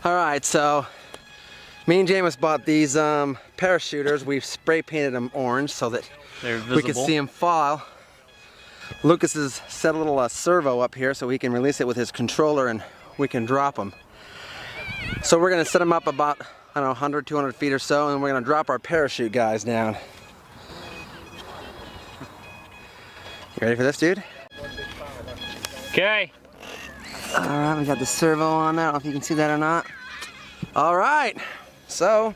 Alright, so me and James bought these parachuters. We've spray painted them orange so that we can see them fall. Lucas has set a little servo up here so he can release it with his controller and we can drop them. So we're going to set them up about, I don't know, 100, 200 feet or so, and we're going to drop our parachute guys down. You ready for this, dude? Okay. Alright, we got the servo on there. I don't know if you can see that or not. Alright, so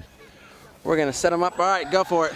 we're going to set them up. Alright, go for it.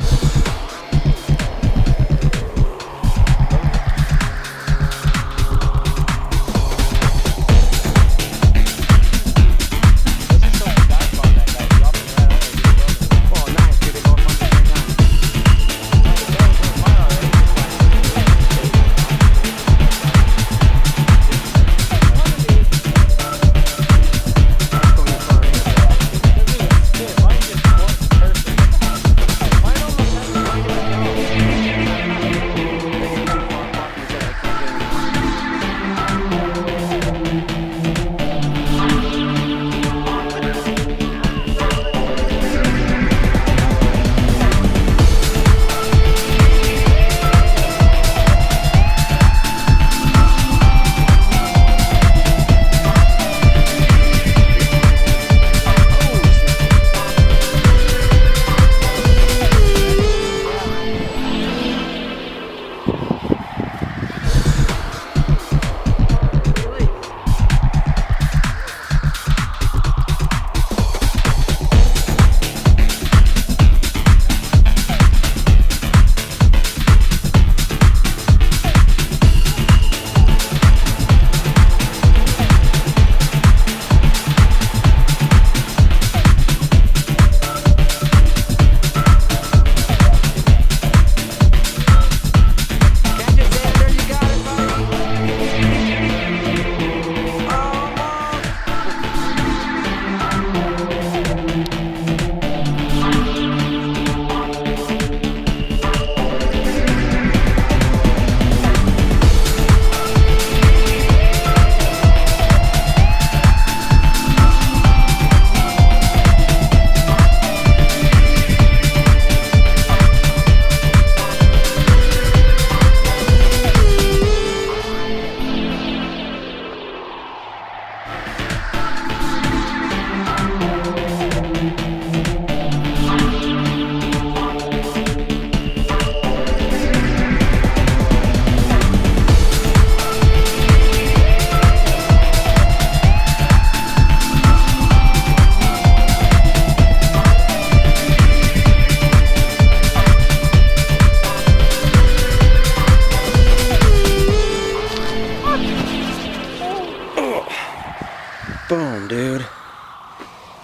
Boom, dude.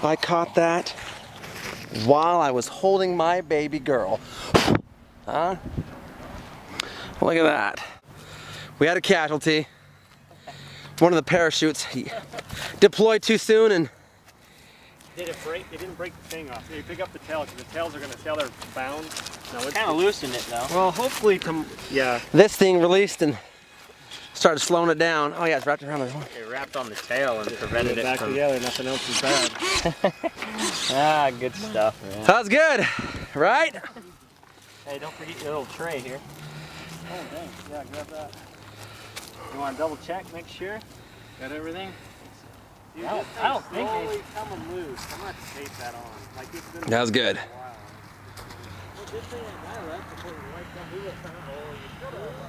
I caught that while I was holding my baby girl. Huh? Look at that. We had a casualty. One of the parachutes deployed too soon and... Did it break? It didn't break the thing off. You pick up the tail because the tails are going to tell they're bound. No, it's kind of loosened it though. Well, hopefully, yeah. This thing released and started slowing it down. Oh yeah, it's wrapped around the horn. It wrapped on the tail and prevented it back from... together. Nothing else is bad. Ah, good stuff, man. That was good, right? Hey, don't forget your little tray here. Oh, thanks. Yeah, grab that. You want to double check, make sure? Got everything? Dude, I don't think slowly coming loose. I'm going to have to tape that on. Like it's been That was good. a while. Well, good thing that guy left before he wiped out. He was kind of, oh, you should have.